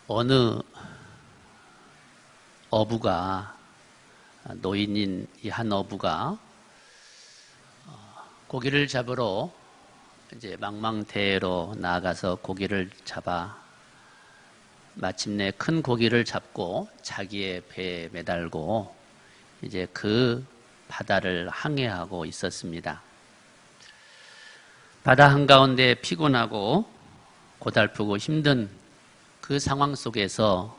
어느 어부가, 노인인 이 한 어부가 고기를 잡으러 이제 망망대해로 나아가서 고기를 잡아 마침내 큰 고기를 잡고 자기의 배에 매달고 이제 그 바다를 항해하고 있었습니다. 바다 한가운데 피곤하고 고달프고 힘든 그 상황 속에서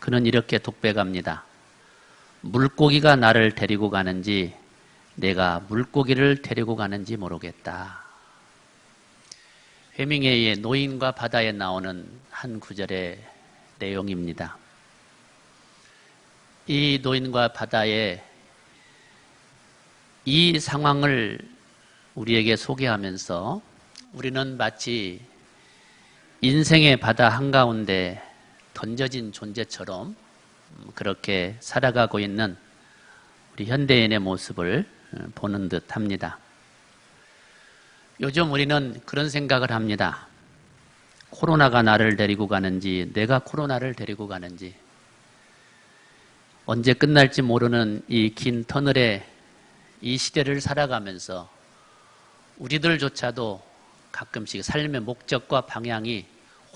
그는 이렇게 독백합니다. 물고기가 나를 데리고 가는지 내가 물고기를 데리고 가는지 모르겠다. 해밍웨이의 노인과 바다에 나오는 한 구절의 내용입니다. 이 노인과 바다의 이 상황을 우리에게 소개하면서 우리는 마치 인생의 바다 한가운데 던져진 존재처럼 그렇게 살아가고 있는 우리 현대인의 모습을 보는 듯 합니다. 요즘 우리는 그런 생각을 합니다. 코로나가 나를 데리고 가는지 내가 코로나를 데리고 가는지 언제 끝날지 모르는 이 긴 터널에 이 시대를 살아가면서 우리들조차도 가끔씩 삶의 목적과 방향이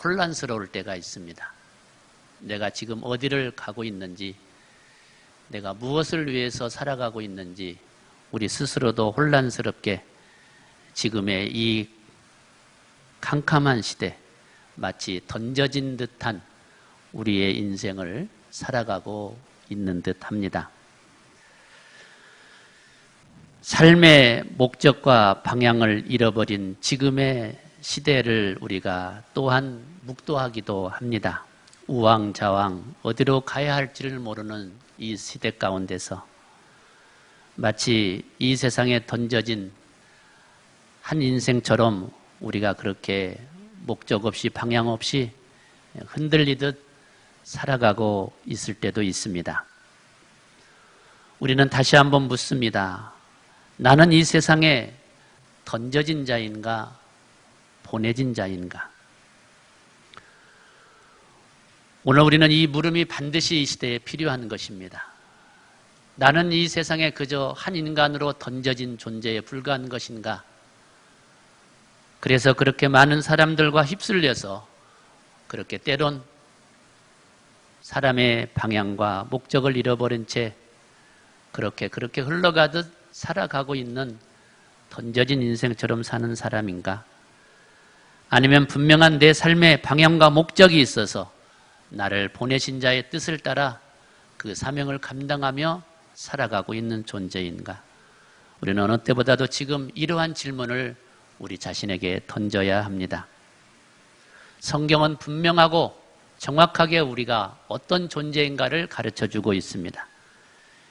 혼란스러울 때가 있습니다. 내가 지금 어디를 가고 있는지, 내가 무엇을 위해서 살아가고 있는지 우리 스스로도 혼란스럽게 지금의 이 캄캄한 시대, 마치 던져진 듯한 우리의 인생을 살아가고 있는 듯합니다. 삶의 목적과 방향을 잃어버린 지금의 시대를 우리가 또한 묵도하기도 합니다. 우왕좌왕 어디로 가야 할지를 모르는 이 시대 가운데서 마치 이 세상에 던져진 한 인생처럼 우리가 그렇게 목적 없이 방향 없이 흔들리듯 살아가고 있을 때도 있습니다. 우리는 다시 한번 묻습니다. 나는 이 세상에 던져진 자인가, 보내진 자인가? 오늘 우리는 이 물음이 반드시 이 시대에 필요한 것입니다. 나는 이 세상에 그저 한 인간으로 던져진 존재에 불과한 것인가? 그래서 그렇게 많은 사람들과 휩쓸려서 그렇게 때론 사람의 방향과 목적을 잃어버린 채 그렇게 흘러가듯 살아가고 있는 던져진 인생처럼 사는 사람인가? 아니면 분명한 내 삶의 방향과 목적이 있어서 나를 보내신 자의 뜻을 따라 그 사명을 감당하며 살아가고 있는 존재인가? 우리는 어느 때보다도 지금 이러한 질문을 우리 자신에게 던져야 합니다. 성경은 분명하고 정확하게 우리가 어떤 존재인가를 가르쳐주고 있습니다.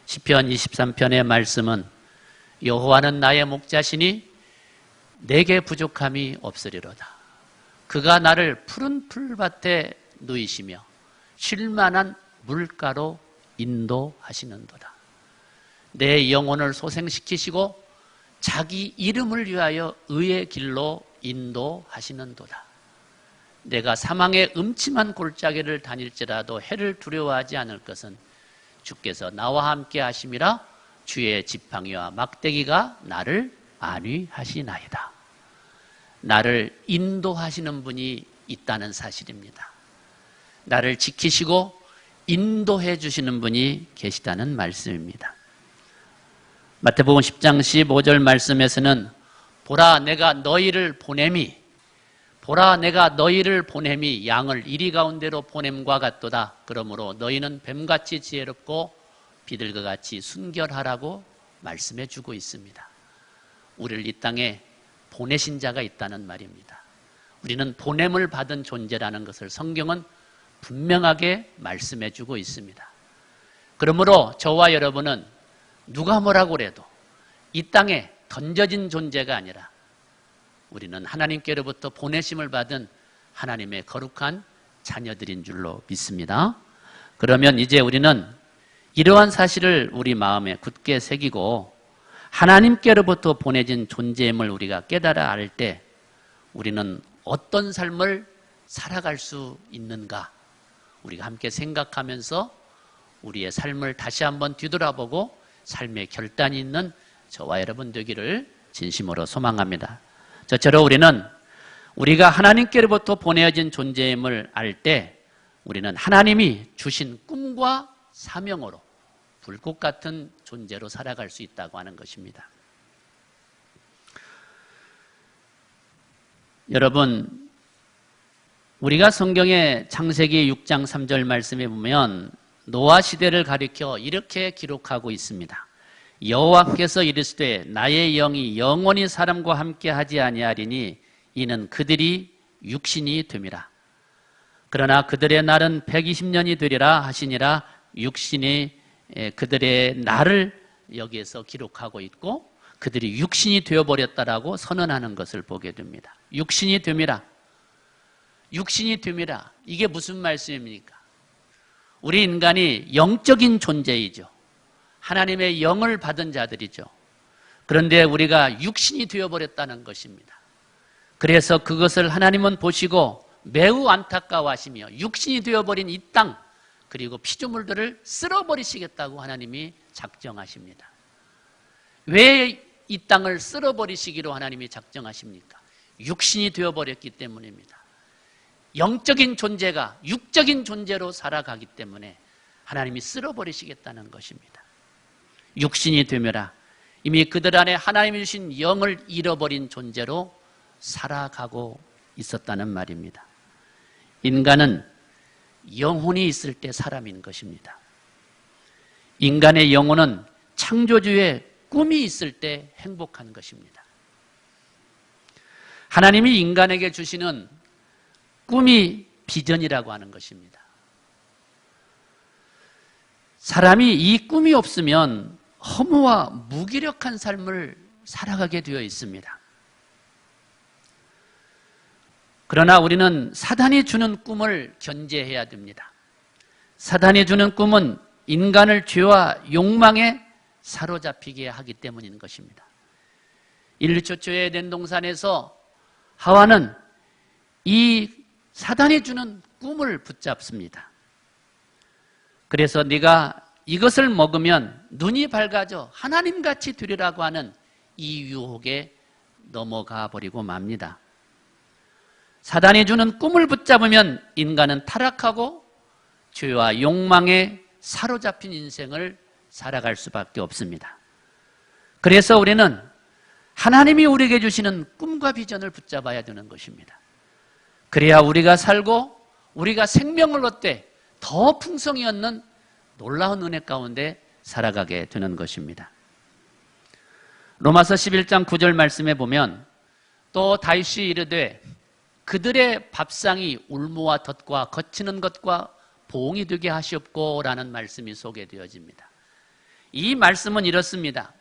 시편 23편의 말씀은 여호와는 나의 목자시니 내게 부족함이 없으리로다. 그가 나를 푸른 풀밭에 누이시며 쉴만한 물가로 인도하시는도다. 내 영혼을 소생시키시고 자기 이름을 위하여 의의 길로 인도하시는도다. 내가 사망의 음침한 골짜기를 다닐지라도 해를 두려워하지 않을 것은 주께서 나와 함께 하심이라. 주의 지팡이와 막대기가 나를 안위하시나이다. 나를 인도하시는 분이 있다는 사실입니다. 나를 지키시고 인도해 주시는 분이 계시다는 말씀입니다. 마태복음 10장 15절 말씀에서는 보라 내가 너희를 보냄이 양을 이리 가운데로 보냄과 같도다. 그러므로 너희는 뱀같이 지혜롭고 비둘기 같이 순결하라고 말씀해 주고 있습니다. 우리를 이 땅에 보내신 자가 있다는 말입니다. 우리는 보냄을 받은 존재라는 것을 성경은 분명하게 말씀해 주고 있습니다. 그러므로 저와 여러분은 누가 뭐라고 그래도 이 땅에 던져진 존재가 아니라 우리는 하나님께로부터 보내심을 받은 하나님의 거룩한 자녀들인 줄로 믿습니다. 그러면 이제 우리는 이러한 사실을 우리 마음에 굳게 새기고 하나님께로부터 보내진 존재임을 우리가 깨달아 알 때 우리는 어떤 삶을 살아갈 수 있는가? 우리가 함께 생각하면서 우리의 삶을 다시 한번 뒤돌아보고 삶의 결단이 있는 저와 여러분 되기를 진심으로 소망합니다. 저처럼 우리는 우리가 하나님께로부터 보내어진 존재임을 알 때 우리는 하나님이 주신 꿈과 사명으로 불꽃 같은 존재로 살아갈 수 있다고 하는 것입니다. 여러분, 우리가 성경의 창세기 6장 3절 말씀에 보면 노아 시대를 가리켜 이렇게 기록하고 있습니다. 여호와께서 이르시되 나의 영이 영원히 사람과 함께 하지 아니하리니 이는 그들이 육신이 됨이라. 그러나 그들의 날은 120년이 되리라 하시니라. 육신이 그들의 날을 여기에서 기록하고 있고 그들이 육신이 되어버렸다라고 선언하는 것을 보게 됩니다. 육신이 됨이라. 육신이 됨이라. 이게 무슨 말씀입니까? 우리 인간이 영적인 존재이죠. 하나님의 영을 받은 자들이죠. 그런데 우리가 육신이 되어버렸다는 것입니다. 그래서 그것을 하나님은 보시고 매우 안타까워하시며 육신이 되어버린 이 땅 그리고 피조물들을 쓸어버리시겠다고 하나님이 작정하십니다. 왜 이 땅을 쓸어버리시기로 하나님이 작정하십니까? 육신이 되어버렸기 때문입니다. 영적인 존재가 육적인 존재로 살아가기 때문에 하나님이 쓸어버리시겠다는 것입니다. 육신이 되며라. 이미 그들 안에 하나님이 주신 영을 잃어버린 존재로 살아가고 있었다는 말입니다. 인간은 영혼이 있을 때 사람인 것입니다. 인간의 영혼은 창조주의 꿈이 있을 때 행복한 것입니다. 하나님이 인간에게 주시는 꿈이 비전이라고 하는 것입니다. 사람이 이 꿈이 없으면 허무와 무기력한 삶을 살아가게 되어 있습니다. 그러나 우리는 사단이 주는 꿈을 견제해야 됩니다. 사단이 주는 꿈은 인간을 죄와 욕망에 사로잡히게 하기 때문인 것입니다. 인류 최초의 에덴 동산에서 하와는 이 사단이 주는 꿈을 붙잡습니다. 그래서 네가 이것을 먹으면 눈이 밝아져 하나님같이 되리라고 하는 이 유혹에 넘어가 버리고 맙니다. 사단이 주는 꿈을 붙잡으면 인간은 타락하고 죄와 욕망에 사로잡힌 인생을 살아갈 수밖에 없습니다. 그래서 우리는 하나님이 우리에게 주시는 꿈과 비전을 붙잡아야 되는 것입니다. 그래야 우리가 살고 우리가 생명을 얻되 더 풍성히 얻는 놀라운 은혜 가운데 살아가게 되는 것입니다. 로마서 11장 9절 말씀에 보면 또 다윗이 이르되 그들의 밥상이 울무와 덫과 거치는 것과 보응이 되게 하시옵고라는 말씀이 소개되어집니다. 이 말씀은 이렇습니다.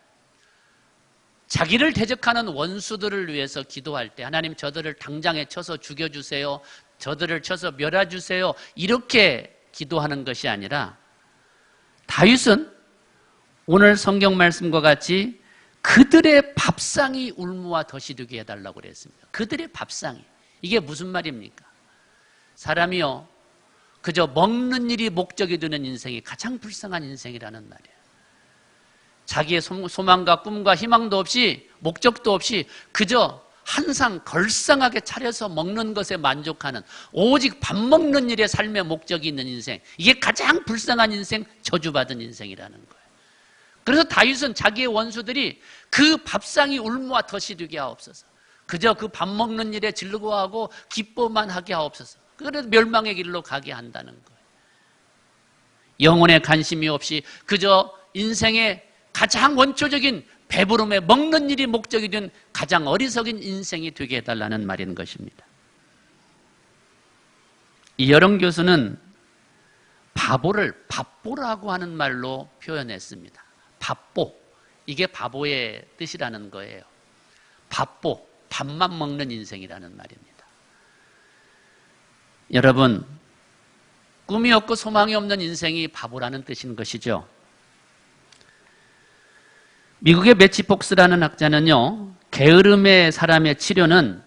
자기를 대적하는 원수들을 위해서 기도할 때 하나님 저들을 당장에 쳐서 죽여주세요. 저들을 쳐서 멸해주세요. 이렇게 기도하는 것이 아니라 다윗은 오늘 성경 말씀과 같이 그들의 밥상이 울무와 덫이 되게 해달라고 그랬습니다. 그들의 밥상이. 이게 무슨 말입니까? 사람이요 그저 먹는 일이 목적이 되는 인생이 가장 불쌍한 인생이라는 말이에요. 자기의 소망과 꿈과 희망도 없이 목적도 없이 그저 항상 걸상하게 차려서 먹는 것에 만족하는 오직 밥 먹는 일에 삶의 목적이 있는 인생, 이게 가장 불쌍한 인생, 저주받은 인생이라는 거예요. 그래서 다윗은 자기의 원수들이 그 밥상이 울무와 덫이 되게 하옵소서, 그저 그 밥 먹는 일에 즐거워하고 기뻐만 하게 하옵소서, 그래서 멸망의 길로 가게 한다는 거예요. 영혼에 관심이 없이 그저 인생의 가장 원초적인 배부름에 먹는 일이 목적이 된 가장 어리석은 인생이 되게 해달라는 말인 것입니다. 이여름 교수는 바보를 밥보라고 하는 말로 표현했습니다. 밥보, 이게 바보의 뜻이라는 거예요. 밥보, 밥만 먹는 인생이라는 말입니다. 여러분, 꿈이 없고 소망이 없는 인생이 바보라는 뜻인 것이죠. 미국의 매치 폭스라는 학자는요, 게으름의 사람의 치료는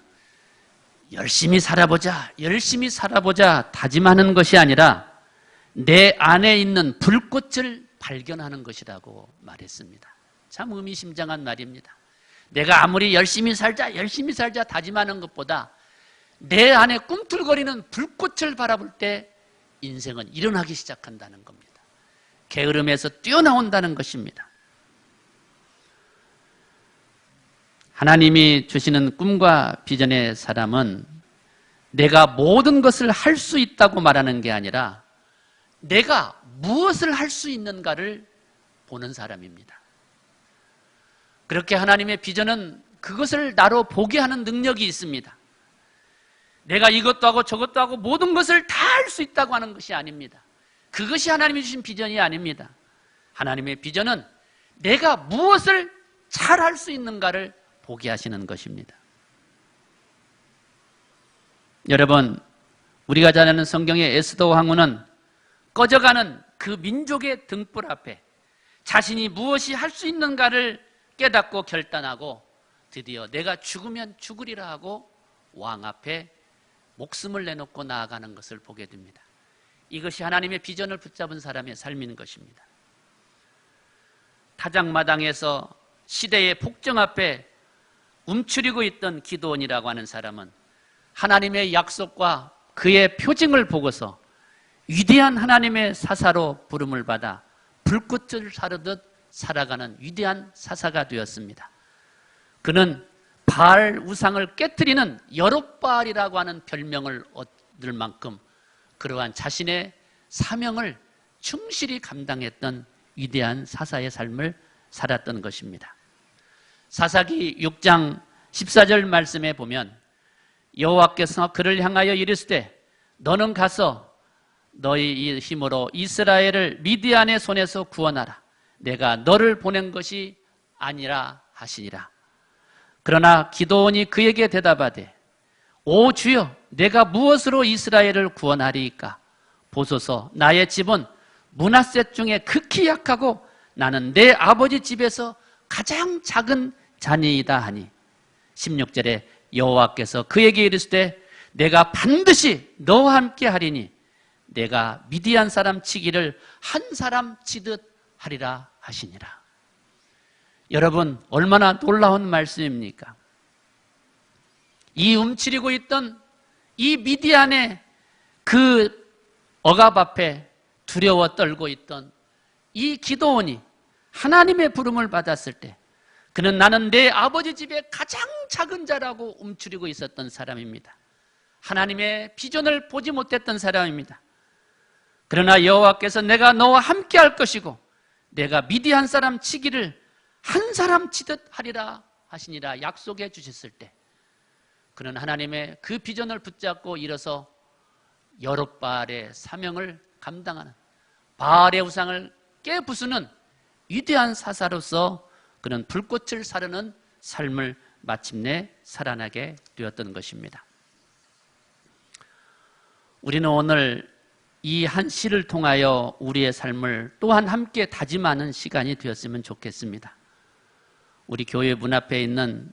열심히 살아보자 다짐하는 것이 아니라 내 안에 있는 불꽃을 발견하는 것이라고 말했습니다. 참 의미심장한 말입니다. 내가 아무리 열심히 살자 다짐하는 것보다 내 안에 꿈틀거리는 불꽃을 바라볼 때 인생은 일어나기 시작한다는 겁니다. 게으름에서 뛰어나온다는 것입니다. 하나님이 주시는 꿈과 비전의 사람은 내가 모든 것을 할 수 있다고 말하는 게 아니라 내가 무엇을 할 수 있는가를 보는 사람입니다. 그렇게 하나님의 비전은 그것을 나로 보게 하는 능력이 있습니다. 내가 이것도 하고 저것도 하고 모든 것을 다 할 수 있다고 하는 것이 아닙니다. 그것이 하나님이 주신 비전이 아닙니다. 하나님의 비전은 내가 무엇을 잘 할 수 있는가를 보게 하시는 것입니다. 여러분, 우리가 잘 아는 성경의 에스더 왕후는 꺼져가는 그 민족의 등불 앞에 자신이 무엇이 할 수 있는가를 깨닫고 결단하고 드디어 내가 죽으면 죽으리라 하고 왕 앞에 목숨을 내놓고 나아가는 것을 보게 됩니다. 이것이 하나님의 비전을 붙잡은 사람의 삶인 것입니다. 타작마당에서 시대의 폭정 앞에 움츠리고 있던 기드온이라고 하는 사람은 하나님의 약속과 그의 표징을 보고서 위대한 하나님의 사사로 부름을 받아 불꽃을 사르듯 살아가는 위대한 사사가 되었습니다. 그는 바알 우상을 깨뜨리는 여롯바알이라고 하는 별명을 얻을 만큼 그러한 자신의 사명을 충실히 감당했던 위대한 사사의 삶을 살았던 것입니다. 사사기 6장 14절 말씀에 보면 여호와께서 그를 향하여 이르시되 너는 가서 너희 힘으로 이스라엘을 미디안의 손에서 구원하라. 내가 너를 보낸 것이 아니라 하시니라. 그러나 기드온이 그에게 대답하되 오 주여 내가 무엇으로 이스라엘을 구원하리이까? 보소서 나의 집은 므낫셋 중에 극히 약하고 나는 내 아버지 집에서 가장 작은 자니이다 하니 16절에 여호와께서 그에게 이르시되 내가 반드시 너와 함께 하리니 내가 미디안 사람 치기를 한 사람 치듯 하리라 하시니라. 여러분 얼마나 놀라운 말씀입니까? 이 움츠리고 있던 이 미디안의 그 억압 앞에 두려워 떨고 있던 이 기드온이 하나님의 부름을 받았을 때 그는 나는 내 아버지 집에 가장 작은 자라고 움츠리고 있었던 사람입니다. 하나님의 비전을 보지 못했던 사람입니다. 그러나 여호와께서 내가 너와 함께 할 것이고 내가 미디안 사람 치기를 한 사람 치듯 하리라 하시니라 약속해 주셨을 때 그는 하나님의 그 비전을 붙잡고 일어서 여롯바알의 사명을 감당하는 바알의 우상을 깨부수는 위대한 사사로서 그는 불꽃을 사르는 삶을 마침내 살아나게 되었던 것입니다. 우리는 오늘 이 한 시를 통하여 우리의 삶을 또한 함께 다짐하는 시간이 되었으면 좋겠습니다. 우리 교회 문 앞에 있는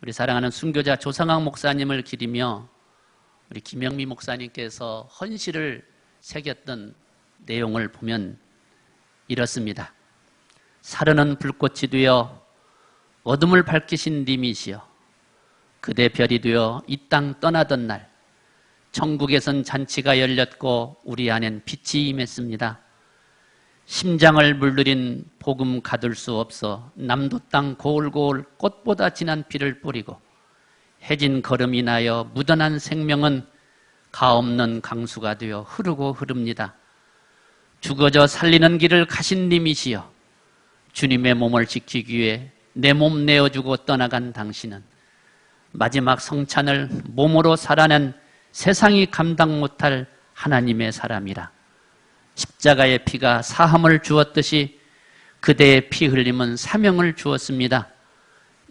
우리 사랑하는 순교자 조상학 목사님을 기리며 우리 김영미 목사님께서 헌시를 새겼던 내용을 보면 이렇습니다. 사르는 불꽃이 되어 어둠을 밝히신 님이시여 그대 별이 되어 이 땅 떠나던 날 천국에선 잔치가 열렸고 우리 안엔 빛이 임했습니다. 심장을 물들인 복음 가둘 수 없어 남도 땅 고울고울 꽃보다 진한 피를 뿌리고 해진 걸음이 나여 묻어난 생명은 가없는 강수가 되어 흐르고 흐릅니다. 죽어져 살리는 길을 가신 님이시여 주님의 몸을 지키기 위해 내 몸 내어주고 떠나간 당신은 마지막 성찬을 몸으로 살아낸 세상이 감당 못할 하나님의 사람이라. 십자가의 피가 사함을 주었듯이 그대의 피 흘림은 사명을 주었습니다.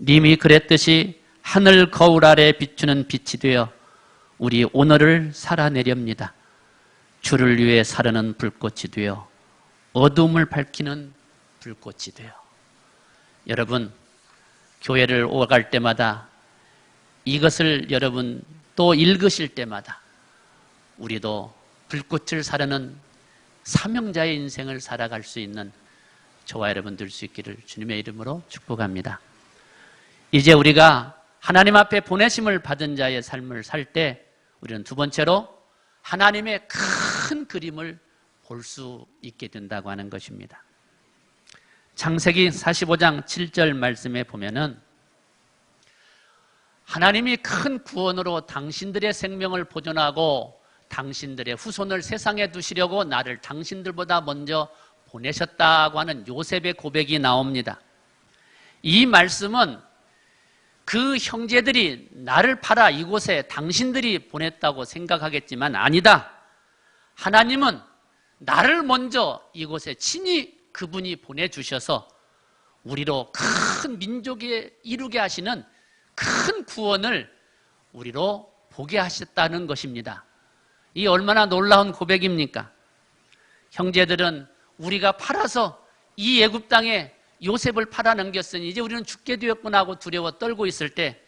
님이 그랬듯이 하늘 거울 아래 비추는 빛이 되어 우리 오늘을 살아내렵니다. 주를 위해 사르는 불꽃이 되어 어둠을 밝히는 불꽃이 되어. 여러분 교회를 오갈 때마다 이것을 여러분 또 읽으실 때마다 우리도 불꽃을 사르는 사명자의 인생을 살아갈 수 있는 저와 여러분 될 수 있기를 주님의 이름으로 축복합니다. 이제 우리가 하나님 앞에 보내심을 받은 자의 삶을 살 때 우리는 두 번째로 하나님의 큰 그림을 볼 수 있게 된다고 하는 것입니다. 창세기 45장 7절 말씀에 보면은 하나님이 큰 구원으로 당신들의 생명을 보존하고 당신들의 후손을 세상에 두시려고 나를 당신들보다 먼저 보내셨다고 하는 요셉의 고백이 나옵니다. 이 말씀은 그 형제들이 나를 팔아 이곳에 당신들이 보냈다고 생각하겠지만 아니다. 하나님은 나를 먼저 이곳에 친히 그분이 보내주셔서 우리로 큰 민족에 이루게 하시는 큰 구원을 우리로 보게 하셨다는 것입니다. 이 얼마나 놀라운 고백입니까? 형제들은 우리가 팔아서 이 애굽 땅에 요셉을 팔아 넘겼으니 이제 우리는 죽게 되었구나 하고 두려워 떨고 있을 때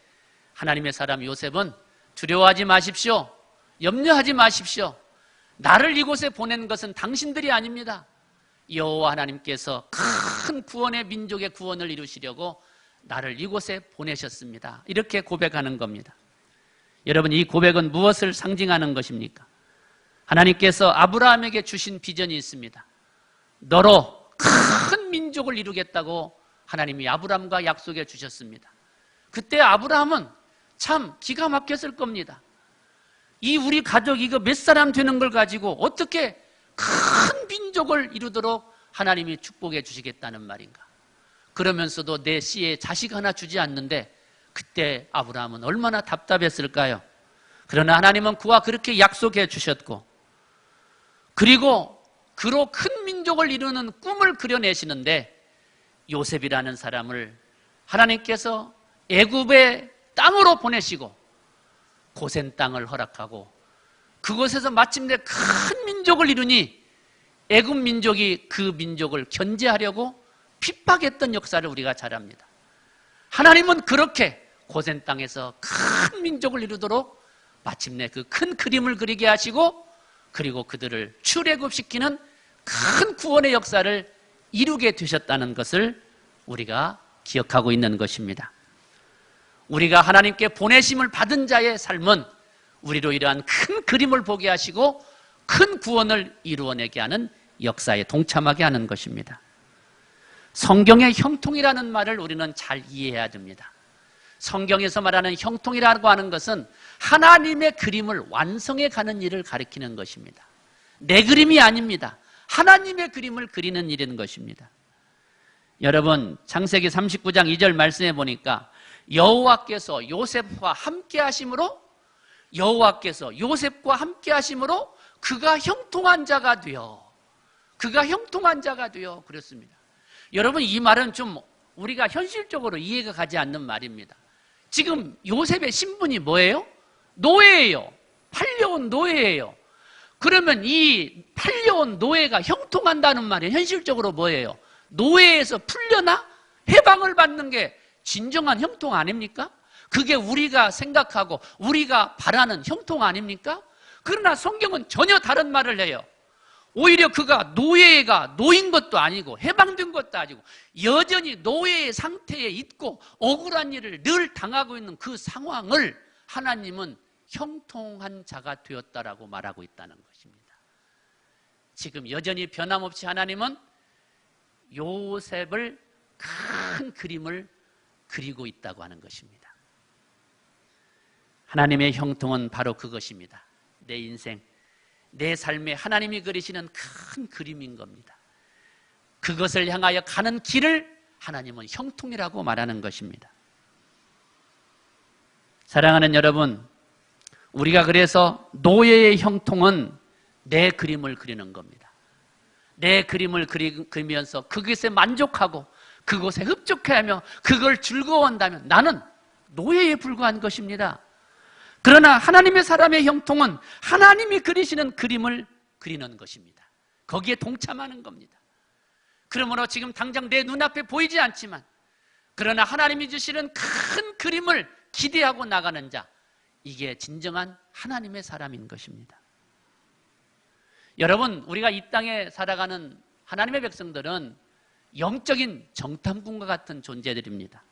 하나님의 사람 요셉은 두려워하지 마십시오. 염려하지 마십시오. 나를 이곳에 보낸 것은 당신들이 아닙니다. 여호와 하나님께서 큰 구원의 민족의 구원을 이루시려고 나를 이곳에 보내셨습니다. 이렇게 고백하는 겁니다. 여러분, 이 고백은 무엇을 상징하는 것입니까? 하나님께서 아브라함에게 주신 비전이 있습니다. 너로 큰 민족을 이루겠다고 하나님이 아브라함과 약속해 주셨습니다. 그때 아브라함은 참 기가 막혔을 겁니다. 이 우리 가족 이거 몇 사람 되는 걸 가지고 어떻게 큰 민족을 이루도록 하나님이 축복해 주시겠다는 말인가? 그러면서도 내 씨에 자식 하나 주지 않는데 그때 아브라함은 얼마나 답답했을까요? 그러나 하나님은 그와 그렇게 약속해 주셨고 그리고 그로 큰 민족을 이루는 꿈을 그려내시는데 요셉이라는 사람을 하나님께서 애굽의 땅으로 보내시고 고센 땅을 허락하고 그곳에서 마침내 큰 민족을 이루니 애굽 민족이 그 민족을 견제하려고 핍박했던 역사를 우리가 잘 압니다. 하나님은 그렇게 고센 땅에서 큰 민족을 이루도록 마침내 그 큰 그림을 그리게 하시고 그리고 그들을 출애굽시키는 큰 구원의 역사를 이루게 되셨다는 것을 우리가 기억하고 있는 것입니다. 우리가 하나님께 보내심을 받은 자의 삶은 우리로 이러한 큰 그림을 보게 하시고 큰 구원을 이루어내게 하는 역사에 동참하게 하는 것입니다. 성경의 형통이라는 말을 우리는 잘 이해해야 됩니다. 성경에서 말하는 형통이라고 하는 것은 하나님의 그림을 완성해 가는 일을 가리키는 것입니다. 내 그림이 아닙니다. 하나님의 그림을 그리는 일인 것입니다. 여러분, 창세기 39장 2절 말씀해 보니까 여호와께서 요셉과 함께 하심으로 그가 형통한 자가 되어 그랬습니다. 여러분, 이 말은 좀 우리가 현실적으로 이해가 가지 않는 말입니다. 지금 요셉의 신분이 뭐예요? 노예예요. 팔려온 노예예요. 그러면 이 팔려온 노예가 형통한다는 말이 현실적으로 뭐예요? 노예에서 풀려나 해방을 받는 게 진정한 형통 아닙니까? 그게 우리가 생각하고 우리가 바라는 형통 아닙니까? 그러나 성경은 전혀 다른 말을 해요. 오히려 그가 노예가 놓인 것도 아니고 해방된 것도 아니고 여전히 노예의 상태에 있고 억울한 일을 늘 당하고 있는 그 상황을 하나님은 형통한 자가 되었다라고 말하고 있다는 것입니다. 지금 여전히 변함없이 하나님은 요셉을 큰 그림을 그리고 있다고 하는 것입니다. 하나님의 형통은 바로 그것입니다. 내 인생, 내 삶에 하나님이 그리시는 큰 그림인 겁니다. 그것을 향하여 가는 길을 하나님은 형통이라고 말하는 것입니다. 사랑하는 여러분, 우리가 그래서 노예의 형통은 내 그림을 그리는 겁니다. 내 그림을 그리면서 그것에 만족하고 그것에 흡족해하며 그걸 즐거워한다면 나는 노예에 불과한 것입니다. 그러나 하나님의 사람의 형통은 하나님이 그리시는 그림을 그리는 것입니다. 거기에 동참하는 겁니다. 그러므로 지금 당장 내 눈앞에 보이지 않지만 그러나 하나님이 주시는 큰 그림을 기대하고 나가는 자, 이게 진정한 하나님의 사람인 것입니다. 여러분, 우리가 이 땅에 살아가는 하나님의 백성들은 영적인 정탐꾼과 같은 존재들입니다.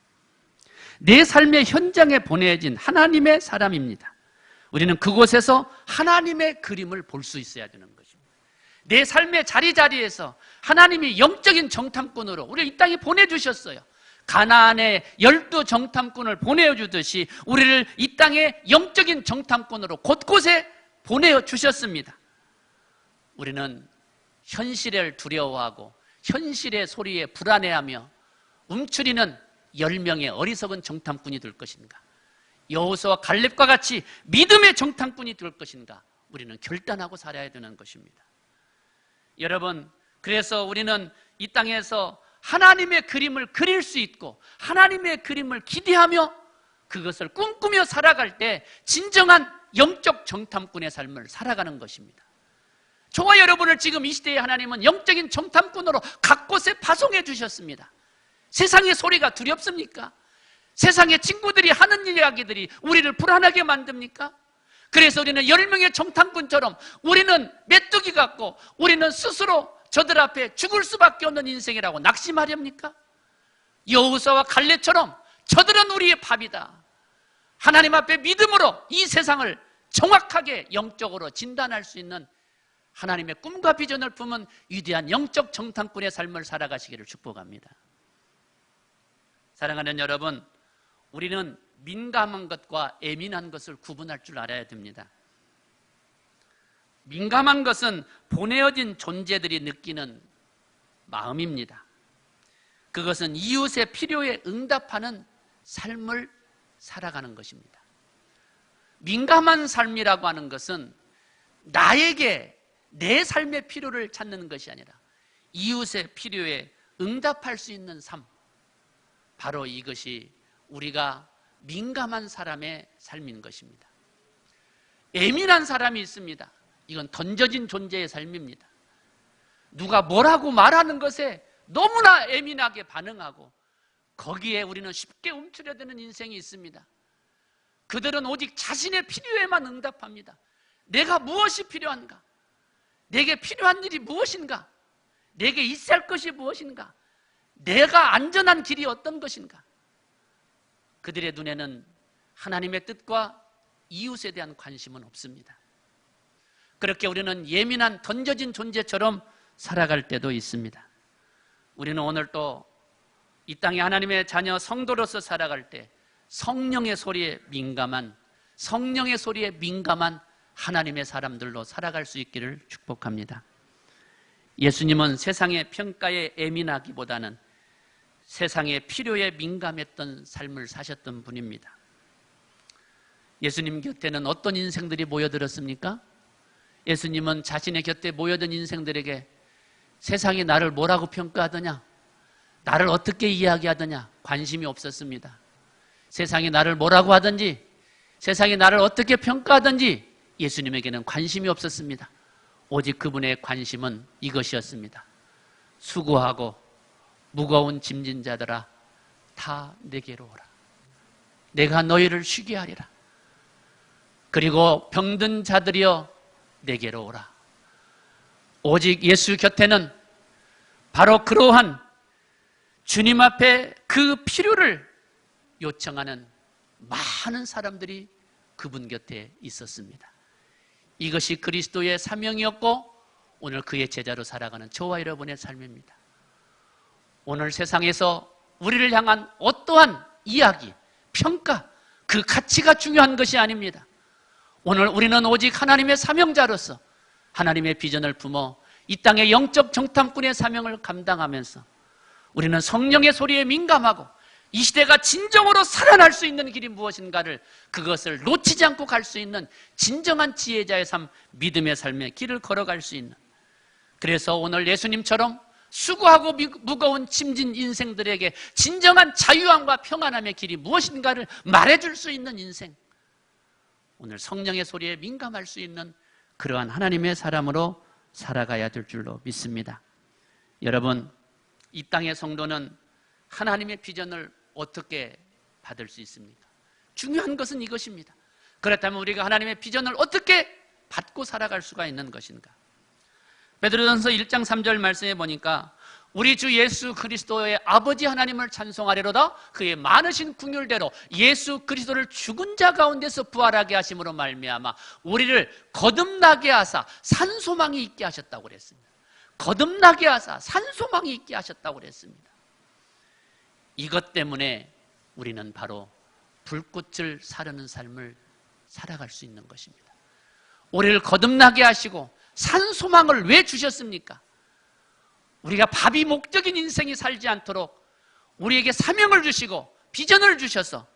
내 삶의 현장에 보내진 하나님의 사람입니다. 우리는 그곳에서 하나님의 그림을 볼 수 있어야 되는 것입니다. 내 삶의 자리자리에서 하나님이 영적인 정탐꾼으로 우리를 이 땅에 보내주셨어요. 가나안에 12 정탐꾼을 보내주듯이 우리를 이 땅에 영적인 정탐꾼으로 곳곳에 보내주셨습니다. 우리는 현실을 두려워하고 현실의 소리에 불안해하며 움츠리는 10명의 어리석은 정탐꾼이 될 것인가? 여호수아와 갈렙과 같이 믿음의 정탐꾼이 될 것인가? 우리는 결단하고 살아야 되는 것입니다. 여러분, 그래서 우리는 이 땅에서 하나님의 그림을 그릴 수 있고 하나님의 그림을 기대하며 그것을 꿈꾸며 살아갈 때 진정한 영적 정탐꾼의 삶을 살아가는 것입니다. 저와 여러분을 지금 이 시대에 하나님은 영적인 정탐꾼으로 각 곳에 파송해 주셨습니다. 세상의 소리가 두렵습니까? 세상의 친구들이 하는 이야기들이 우리를 불안하게 만듭니까? 그래서 우리는 10명의 정탐꾼처럼 우리는 메뚜기 같고 우리는 스스로 저들 앞에 죽을 수밖에 없는 인생이라고 낙심하렵니까? 여호수아와 갈렙처럼 저들은 우리의 밥이다. 하나님 앞에 믿음으로 이 세상을 정확하게 영적으로 진단할 수 있는 하나님의 꿈과 비전을 품은 위대한 영적 정탐꾼의 삶을 살아가시기를 축복합니다. 사랑하는 여러분, 우리는 민감한 것과 예민한 것을 구분할 줄 알아야 됩니다. 민감한 것은 보내어진 존재들이 느끼는 마음입니다. 그것은 이웃의 필요에 응답하는 삶을 살아가는 것입니다. 민감한 삶이라고 하는 것은 나에게 내 삶의 필요를 찾는 것이 아니라 이웃의 필요에 응답할 수 있는 삶, 바로 이것이 우리가 민감한 사람의 삶인 것입니다. 예민한 사람이 있습니다. 이건 던져진 존재의 삶입니다. 누가 뭐라고 말하는 것에 너무나 예민하게 반응하고 거기에 우리는 쉽게 움츠려드는 인생이 있습니다. 그들은 오직 자신의 필요에만 응답합니다. 내가 무엇이 필요한가? 내게 필요한 일이 무엇인가? 내게 있어야 할 것이 무엇인가? 내가 안전한 길이 어떤 것인가? 그들의 눈에는 하나님의 뜻과 이웃에 대한 관심은 없습니다. 그렇게 우리는 예민한 던져진 존재처럼 살아갈 때도 있습니다. 우리는 오늘 또 이 땅에 하나님의 자녀 성도로서 살아갈 때 성령의 소리에 민감한 하나님의 사람들로 살아갈 수 있기를 축복합니다. 예수님은 세상의 평가에 예민하기보다는 세상의 필요에 민감했던 삶을 사셨던 분입니다. 예수님 곁에는 어떤 인생들이 모여들었습니까? 예수님은 자신의 곁에 모여든 인생들에게 세상이 나를 뭐라고 평가하더냐, 나를 어떻게 이야기하더냐 관심이 없었습니다. 세상이 나를 뭐라고 하든지, 세상이 나를 어떻게 평가하든지 예수님에게는 관심이 없었습니다. 오직 그분의 관심은 이것이었습니다. 수고하고 무거운 짐진 자들아 다 내게로 오라. 내가 너희를 쉬게 하리라. 그리고 병든 자들이여 내게로 오라. 오직 예수 곁에는 바로 그러한 주님 앞에 그 필요를 요청하는 많은 사람들이 그분 곁에 있었습니다. 이것이 그리스도의 사명이었고 오늘 그의 제자로 살아가는 저와 여러분의 삶입니다. 오늘 세상에서 우리를 향한 어떠한 이야기, 평가, 그 가치가 중요한 것이 아닙니다. 오늘 우리는 오직 하나님의 사명자로서 하나님의 비전을 품어 이 땅의 영적 정탐꾼의 사명을 감당하면서 우리는 성령의 소리에 민감하고 이 시대가 진정으로 살아날 수 있는 길이 무엇인가를 그것을 놓치지 않고 갈 수 있는 진정한 지혜자의 삶, 믿음의 삶의 길을 걸어갈 수 있는, 그래서 오늘 예수님처럼 수고하고 무거운 짐진 인생들에게 진정한 자유함과 평안함의 길이 무엇인가를 말해줄 수 있는 인생, 오늘 성령의 소리에 민감할 수 있는 그러한 하나님의 사람으로 살아가야 될 줄로 믿습니다. 여러분, 이 땅의 성도는 하나님의 비전을 어떻게 받을 수 있습니까? 중요한 것은 이것입니다. 그렇다면 우리가 하나님의 비전을 어떻게 받고 살아갈 수가 있는 것인가? 베드로전서 1장 3절 말씀에 보니까 우리 주 예수 그리스도의 아버지 하나님을 찬송하리로다. 그의 많으신 긍휼대로 예수 그리스도를 죽은 자 가운데서 부활하게 하심으로 말미암아 우리를 거듭나게 하사 산소망이 있게 하셨다고 그랬습니다. 거듭나게 하사 산소망이 있게 하셨다고 그랬습니다. 이것 때문에 우리는 바로 불꽃을 사르는 삶을 살아갈 수 있는 것입니다. 우리를 거듭나게 하시고 산소망을 왜 주셨습니까? 우리가 밥이 목적인 인생이 살지 않도록 우리에게 사명을 주시고 비전을 주셔서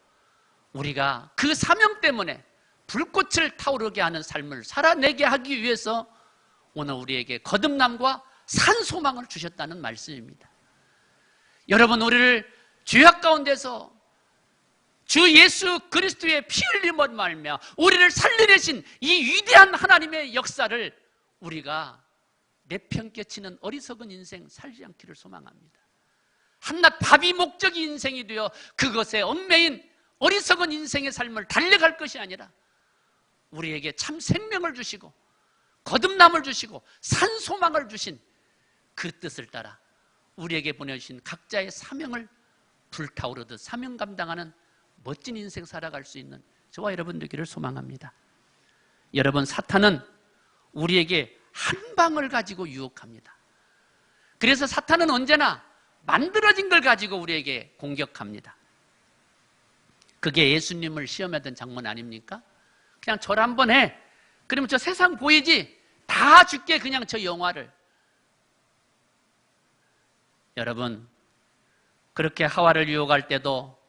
우리가 그 사명 때문에 불꽃을 타오르게 하는 삶을 살아내게 하기 위해서 오늘 우리에게 거듭남과 산소망을 주셨다는 말씀입니다. 여러분, 우리를 죄악 가운데서 주 예수 그리스도의 피 흘림을 말며 우리를 살려내신 이 위대한 하나님의 역사를 우리가 내팽개치는 어리석은 인생 살지 않기를 소망합니다. 한낱 밥이 목적이 인생이 되어 그것에 얽매인 어리석은 인생의 삶을 달려갈 것이 아니라 우리에게 참 생명을 주시고 거듭남을 주시고 산소망을 주신 그 뜻을 따라 우리에게 보내주신 각자의 사명을 불타오르듯 사명 감당하는 멋진 인생 살아갈 수 있는 저와 여러분 되기를 소망합니다. 여러분, 사탄은 우리에게 한 방을 가지고 유혹합니다. 그래서 사탄은 언제나 만들어진 걸 가지고 우리에게 공격합니다. 그게 예수님을 시험하던 장면 아닙니까? 그냥 절 한번 해. 그러면 저 세상 보이지? 다 줄게, 그냥 저 영화를. 여러분, 그렇게 하와를 유혹할 때도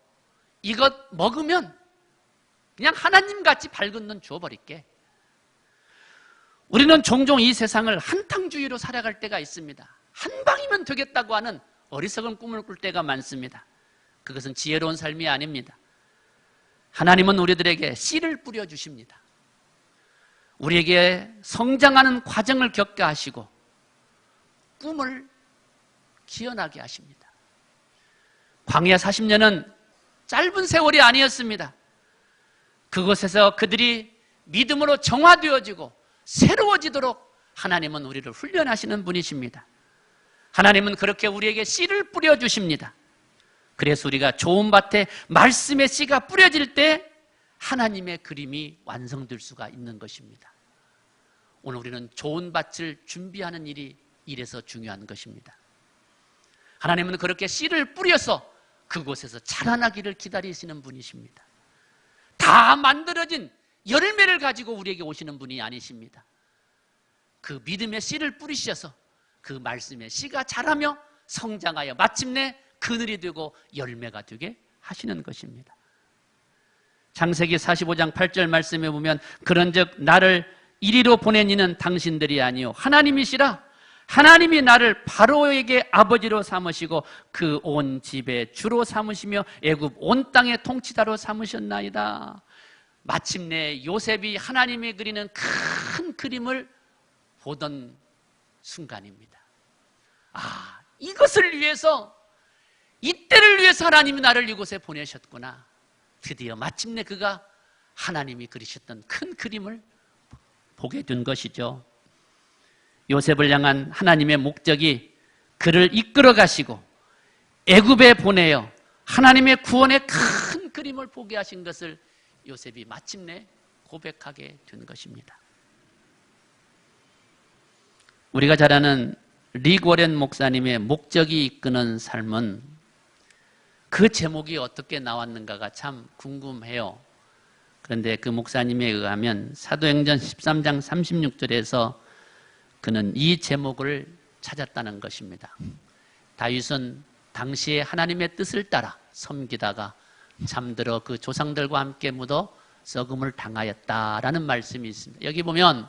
이것 먹으면 그냥 하나님같이 발긋는 줘버릴게. 우리는 종종 이 세상을 한탕주의로 살아갈 때가 있습니다. 한 방이면 되겠다고 하는 어리석은 꿈을 꿀 때가 많습니다. 그것은 지혜로운 삶이 아닙니다. 하나님은 우리들에게 씨를 뿌려주십니다. 우리에게 성장하는 과정을 겪게 하시고 꿈을 기원하게 하십니다. 광야 40년은 짧은 세월이 아니었습니다. 그곳에서 그들이 믿음으로 정화되어지고 새로워지도록 하나님은 우리를 훈련하시는 분이십니다. 하나님은 그렇게 우리에게 씨를 뿌려주십니다. 그래서 우리가 좋은 밭에 말씀의 씨가 뿌려질 때 하나님의 그림이 완성될 수가 있는 것입니다. 오늘 우리는 좋은 밭을 준비하는 일이 이래서 중요한 것입니다. 하나님은 그렇게 씨를 뿌려서 그곳에서 자라나기를 기다리시는 분이십니다. 다 만들어진 열매를 가지고 우리에게 오시는 분이 아니십니다. 그 믿음의 씨를 뿌리셔서 그 말씀의 씨가 자라며 성장하여 마침내 그늘이 되고 열매가 되게 하시는 것입니다. 창세기 45장 8절 말씀에 보면 그런즉 나를 이리로 보낸 이는 당신들이 아니요 하나님이시라. 하나님이 나를 바로에게 아버지로 삼으시고 그 온 집의 주로 삼으시며 애굽 온 땅의 통치자로 삼으셨나이다. 마침내 요셉이 하나님이 그리는 큰 그림을 보던 순간입니다. 아, 이것을 위해서, 이때를 위해서 하나님이 나를 이곳에 보내셨구나. 드디어 마침내 그가 하나님이 그리셨던 큰 그림을 보게 된 것이죠. 요셉을 향한 하나님의 목적이 그를 이끌어 가시고 애굽에 보내어 하나님의 구원의 큰 그림을 보게 하신 것을 요셉이 마침내 고백하게 된 것입니다. 우리가 잘 아는 릭 워렌 목사님의 목적이 이끄는 삶은 그 제목이 어떻게 나왔는가가 참 궁금해요. 그런데 그 목사님에 의하면 사도행전 13장 36절에서 그는 이 제목을 찾았다는 것입니다. 다윗은 당시에 하나님의 뜻을 따라 섬기다가 잠들어 그 조상들과 함께 묻어 썩음을 당하였다라는 말씀이 있습니다. 여기 보면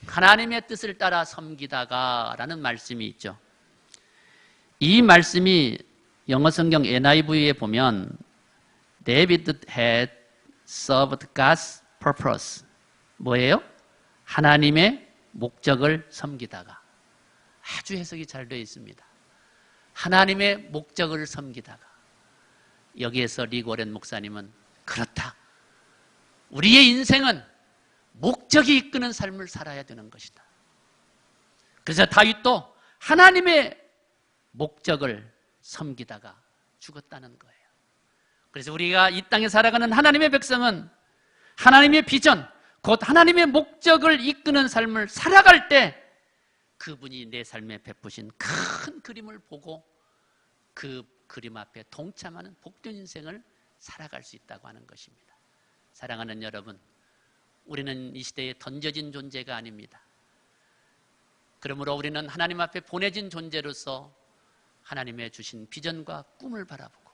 하나님의 뜻을 따라 섬기다가 라는 말씀이 있죠. 이 말씀이 영어 성경 NIV에 보면 David had served God's purpose. 뭐예요? 하나님의 목적을 섬기다가. 아주 해석이 잘 되어 있습니다. 하나님의 목적을 섬기다가. 여기에서 릭 워렌 목사님은 그렇다. 우리의 인생은 목적이 이끄는 삶을 살아야 되는 것이다. 그래서 다윗도 하나님의 목적을 섬기다가 죽었다는 거예요. 그래서 우리가 이 땅에 살아가는 하나님의 백성은 하나님의 비전, 곧 하나님의 목적을 이끄는 삶을 살아갈 때 그분이 내 삶에 베푸신 큰 그림을 보고 그 그림 앞에 동참하는 복된 인생을 살아갈 수 있다고 하는 것입니다. 사랑하는 여러분, 우리는 이 시대에 던져진 존재가 아닙니다. 그러므로 우리는 하나님 앞에 보내진 존재로서 하나님의 주신 비전과 꿈을 바라보고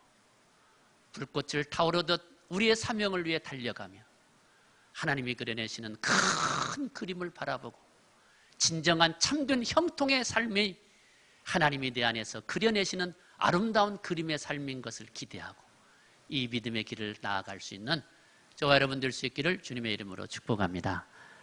불꽃을 타오르듯 우리의 사명을 위해 달려가며 하나님이 그려내시는 큰 그림을 바라보고 진정한 참된 형통의 삶이 하나님이 내 안에서 그려내시는 아름다운 그림의 삶인 것을 기대하고 이 믿음의 길을 나아갈 수 있는 저와 여러분 될 수 있기를 주님의 이름으로 축복합니다.